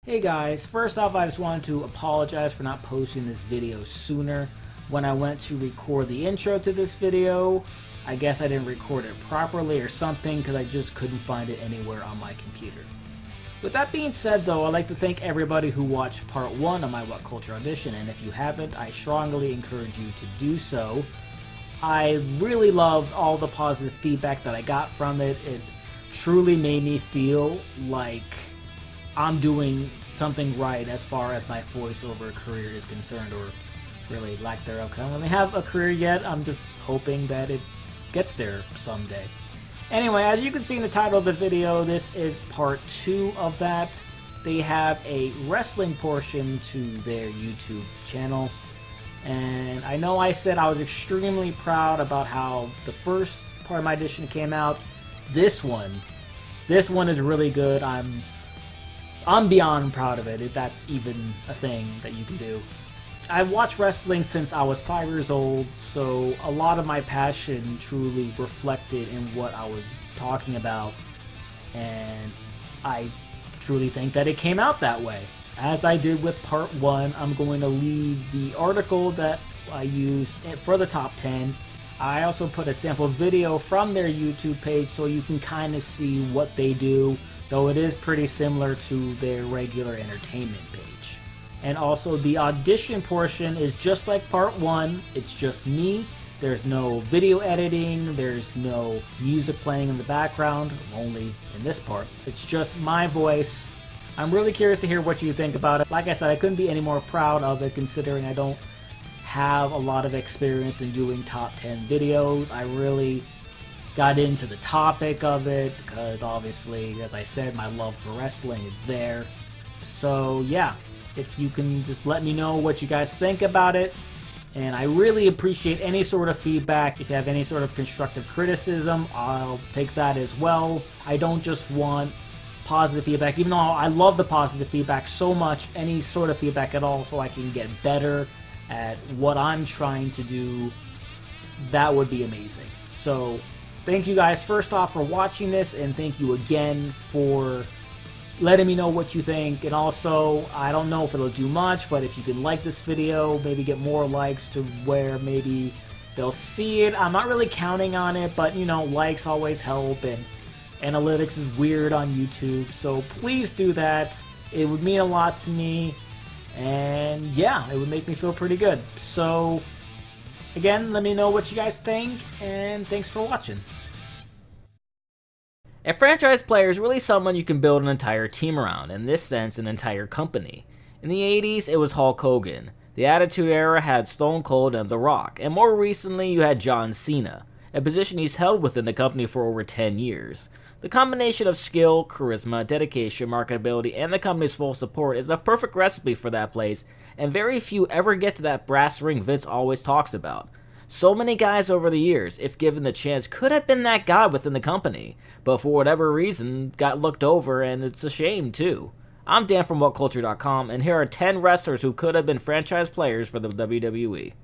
Hey guys, first off I just wanted to apologize for not posting this video sooner. When I went to record the intro to this video, I guess I didn't record it properly or something because I just couldn't find it anywhere on my computer. With that being said though, I'd like to thank everybody who watched part 1 of my WhatCulture Audition, and if you haven't, I strongly encourage you to do so. I really loved all the positive feedback that I got from it. It truly made me feel like I'm doing something right as far as my voiceover career is concerned, or really lack thereof. I don't really have a career yet. I'm just hoping that it gets there someday. Anyway, as you can see in the title of the video, this is part 2 of that. They have a wrestling portion to their YouTube channel. And I know I said I was extremely proud about how the first part of my audition came out. This one is really good. I'm beyond proud of it, if that's even a thing that you can do. I've watched wrestling since I was 5 years old, so a lot of my passion truly reflected in what I was talking about, and I truly think that it came out that way. As I did with part 1, I'm going to leave the article that I used for the top 10. I also put a sample video from their YouTube page so you can kind of see what they do, though it is pretty similar to their regular entertainment page. And also the audition portion is just like part 1, it's just me. There's no video editing, there's no music playing in the background, only in this part. It's just my voice. I'm really curious to hear what you think about it. Like I said, I couldn't be any more proud of it considering I don't have a lot of experience in doing top 10 videos. I really got into the topic of it because obviously, as I said, my love for wrestling is there. So yeah, if you can just let me know what you guys think about it. And I really appreciate any sort of feedback. If you have any sort of constructive criticism, I'll take that as well. I don't just want positive feedback, even though I love the positive feedback so much. Any sort of feedback at all so I can get better at what I'm trying to do, that would be amazing. So thank you guys first off for watching this, and thank you again for letting me know what you think. And also, I don't know if it'll do much, but if you can like this video, maybe get more likes to where maybe they'll see it. I'm not really counting on it, but you know, likes always help, and analytics is weird on YouTube, so please do that. It would mean a lot to me, and yeah, it would make me feel pretty good. So again, let me know what you guys think, and thanks for watching. A franchise player is really someone you can build an entire team around, in this sense an entire company. In the 80s, it was Hulk Hogan. The Attitude Era had Stone Cold and The Rock, and more recently you had John Cena, a position he's held within the company for over 10 years. The combination of skill, charisma, dedication, marketability, and the company's full support is the perfect recipe for that place, and very few ever get to that brass ring Vince always talks about. So many guys over the years, if given the chance, could have been that guy within the company, but for whatever reason, got looked over, and it's a shame too. I'm Dan from WhatCulture.com, and here are 10 wrestlers who could have been franchise players for the WWE.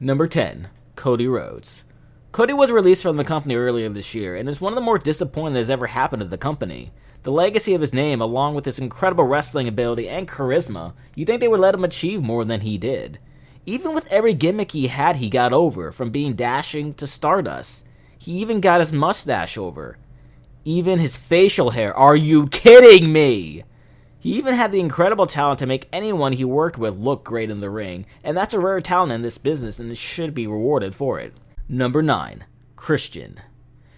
Number 10. Cody Rhodes. Cody was released from the company earlier this year, and is one of the more disappointing that has ever happened to the company. The legacy of his name, along with his incredible wrestling ability and charisma, you'd think they would let him achieve more than he did. Even with every gimmick he had, he got over, from being dashing to Stardust. He even got his mustache over. Even his facial hair. Are you kidding me? He even had the incredible talent to make anyone he worked with look great in the ring, and that's a rare talent in this business, and it should be rewarded for it. Number 9. Christian.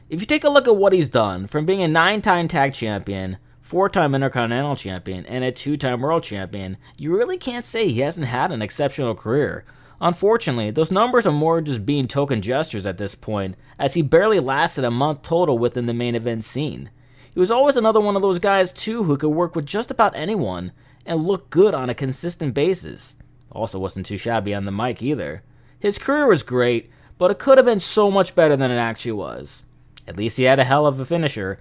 If you take a look at what he's done, from being a 9-time tag champion, 4-time Intercontinental Champion, and a 2-time World Champion, you really can't say he hasn't had an exceptional career. Unfortunately, those numbers are more just being token gestures at this point, as he barely lasted a month total within the main event scene. He was always another one of those guys too who could work with just about anyone, and look good on a consistent basis. Also wasn't too shabby on the mic either. His career was great, but it could have been so much better than it actually was. At least he had a hell of a finisher.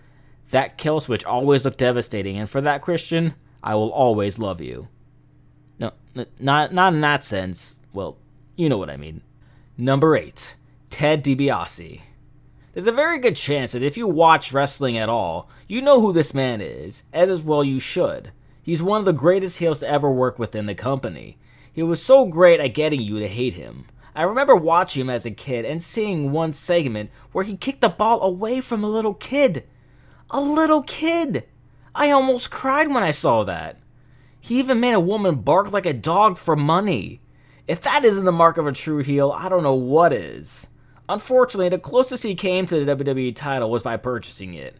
That kill switch always looked devastating, and for that, Christian, I will always love you. No, not in that sense. Well, you know what I mean. Number 8. Ted DiBiase. There's a very good chance that if you watch wrestling at all, you know who this man is, as well you should. He's one of the greatest heels to ever work within the company. He was so great at getting you to hate him. I remember watching him as a kid and seeing one segment where he kicked the ball away from a little kid. A little kid! I almost cried when I saw that. He even made a woman bark like a dog for money. If that isn't the mark of a true heel, I don't know what is. Unfortunately, the closest he came to the WWE title was by purchasing it.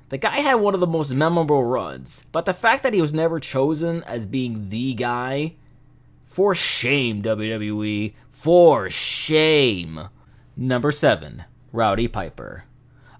The guy had one of the most memorable runs, but the fact that he was never chosen as being the guy, for shame, WWE, for shame. Number 7, Rowdy Piper.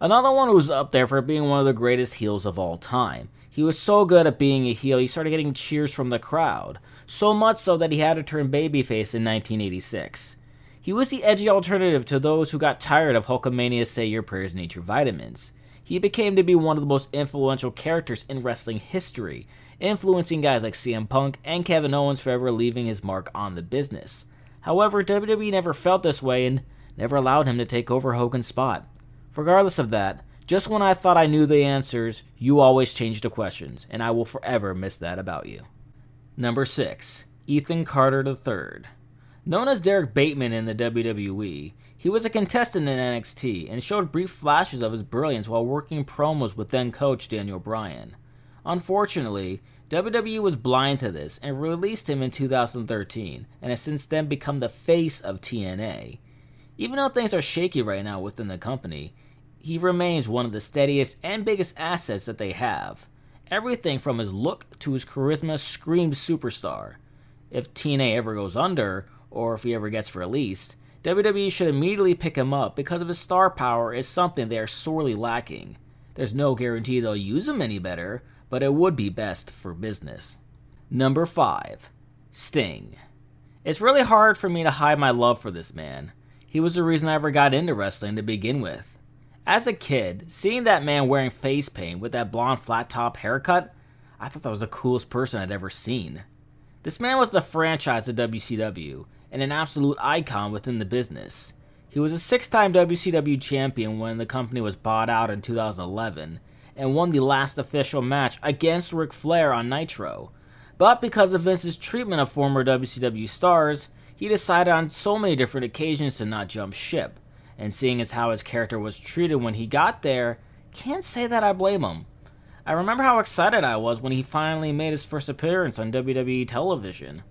Another one who's up there for being one of the greatest heels of all time. He was so good at being a heel, he started getting cheers from the crowd. So much so that he had to turn babyface in 1986. He was the edgy alternative to those who got tired of Hulkamania's Say Your Prayers and Eat Your Vitamins. He became to be one of the most influential characters in wrestling history, influencing guys like CM Punk and Kevin Owens, forever leaving his mark on the business. However, WWE never felt this way and never allowed him to take over Hogan's spot. Regardless of that, just when I thought I knew the answers, you always change the questions, and I will forever miss that about you. Number 6, Ethan Carter III. Known as Derek Bateman in the WWE, he was a contestant in NXT and showed brief flashes of his brilliance while working promos with then-coach Daniel Bryan. Unfortunately, WWE was blind to this and released him in 2013, and has since then become the face of TNA. Even though things are shaky right now within the company, he remains one of the steadiest and biggest assets that they have. Everything from his look to his charisma screams superstar. If TNA ever goes under, or if he ever gets released, WWE should immediately pick him up because of his star power is something they are sorely lacking. There's no guarantee they'll use him any better, but it would be best for business. Number 5, Sting. It's really hard for me to hide my love for this man. He was the reason I ever got into wrestling to begin with. As a kid, seeing that man wearing face paint with that blonde flat top haircut, I thought that was the coolest person I'd ever seen. This man was the franchise of WCW, and an absolute icon within the business. He was a 6-time WCW champion when the company was bought out in 2011, and won the last official match against Ric Flair on Nitro. But because of Vince's treatment of former WCW stars, he decided on so many different occasions to not jump ship. And seeing as how his character was treated when he got there, can't say that I blame him. I remember how excited I was when he finally made his first appearance on WWE television.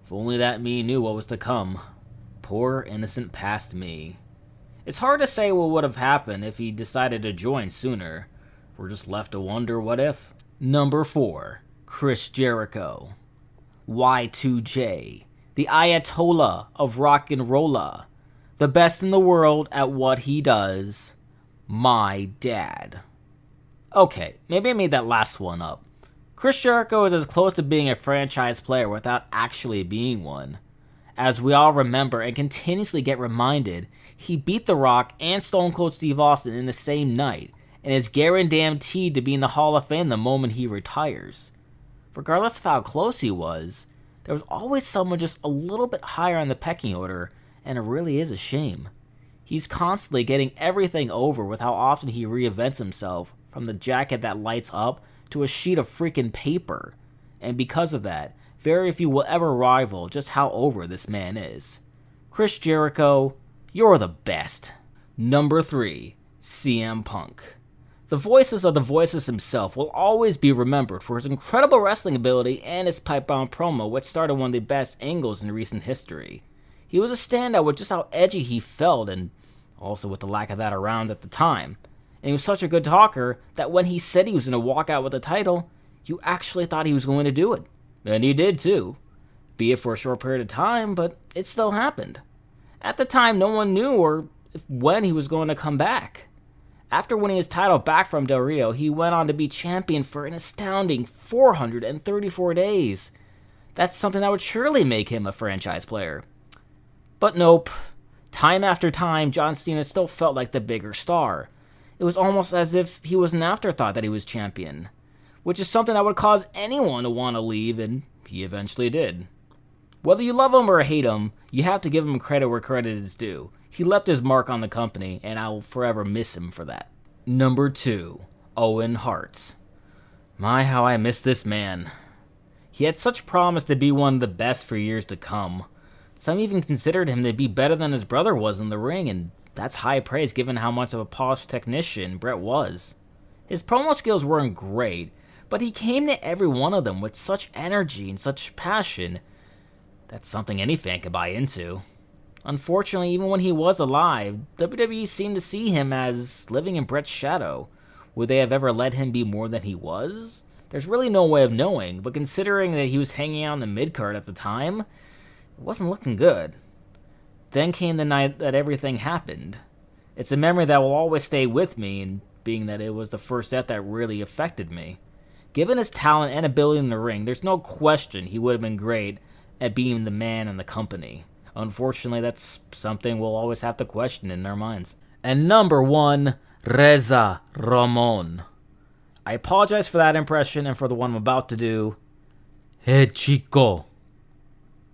If only that me knew what was to come. Poor innocent past me. It's hard to say what would have happened if he decided to join sooner. We're just left to wonder what if. Number 4, Chris Jericho. Y2J, the Ayatollah of rock and rolla. The best in the world at what he does. My dad. Okay, maybe I made that last one up. Chris Jericho is as close to being a franchise player without actually being one. As we all remember and continuously get reminded, he beat The Rock and Stone Cold Steve Austin in the same night, and is guaranteed to be in the Hall of Fame the moment he retires. Regardless of how close he was, there was always someone just a little bit higher on the pecking order, and it really is a shame. He's constantly getting everything over with how often he reinvents himself, from the jacket that lights up to a sheet of freaking paper. And because of that, very few will ever rival just how over this man is. Chris Jericho, you're the best. Number 3, CM Punk. The voices of the voices himself will always be remembered for his incredible wrestling ability and his pipe-bomb promo, which started one of the best angles in recent history. He was a standout with just how edgy he felt, and also with the lack of that around at the time. And he was such a good talker that when he said he was going to walk out with the title, you actually thought he was going to do it. And he did too. Be it for a short period of time, but it still happened. At the time, no one knew or when he was going to come back. After winning his title back from Del Rio, he went on to be champion for an astounding 434 days. That's something that would surely make him a franchise player. But nope. Time after time, John Cena still felt like the bigger star. It was almost as if he was an afterthought that he was champion, which is something that would cause anyone to want to leave, and he eventually did. Whether you love him or hate him, you have to give him credit where credit is due. He left his mark on the company, and I will forever miss him for that. Number 2, Owen Hart. My, how I miss this man. He had such promise to be one of the best for years to come. Some even considered him to be better than his brother was in the ring, and that's high praise given how much of a polished technician Bret was. His promo skills weren't great, but he came to every one of them with such energy and such passion. That's something any fan could buy into. Unfortunately, even when he was alive, WWE seemed to see him as living in Bret's shadow. Would they have ever let him be more than he was? There's really no way of knowing, but considering that he was hanging out in the mid-card at the time, it wasn't looking good. Then came the night that everything happened. It's a memory that will always stay with me, and being that it was the first death that really affected me. Given his talent and ability in the ring, there's no question he would have been great at being the man in the company. Unfortunately, that's something we'll always have to question in our minds. And number 1, Reza Ramon. I apologize for that impression and for the one I'm about to do. Hey, Chico.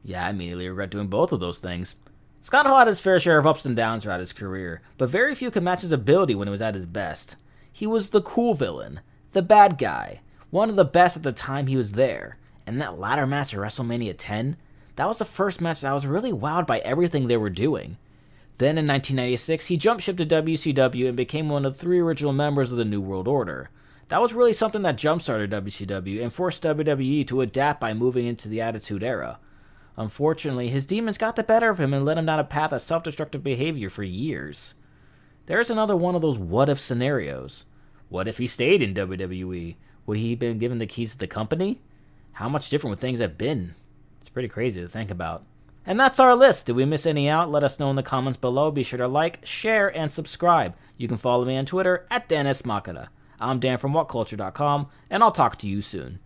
Yeah, I immediately regret doing both of those things. Scott Hall had his fair share of ups and downs throughout his career, but very few could match his ability when he was at his best. He was the cool villain, the bad guy, one of the best at the time he was there. And that latter match at WrestleMania 10, that was the first match that I was really wowed by everything they were doing. Then in 1996, he jumped ship to WCW and became one of the 3 original members of the New World Order. That was really something that jump-started WCW and forced WWE to adapt by moving into the Attitude Era. Unfortunately, his demons got the better of him and led him down a path of self-destructive behavior for years. There's another one of those what-if scenarios. What if he stayed in WWE? Would he have been given the keys to the company? How much different would things have been? It's pretty crazy to think about. And that's our list. Did we miss any out? Let us know in the comments below. Be sure to like, share, and subscribe. You can follow me on Twitter @DanSMakata. I'm Dan from WhatCulture.com, and I'll talk to you soon.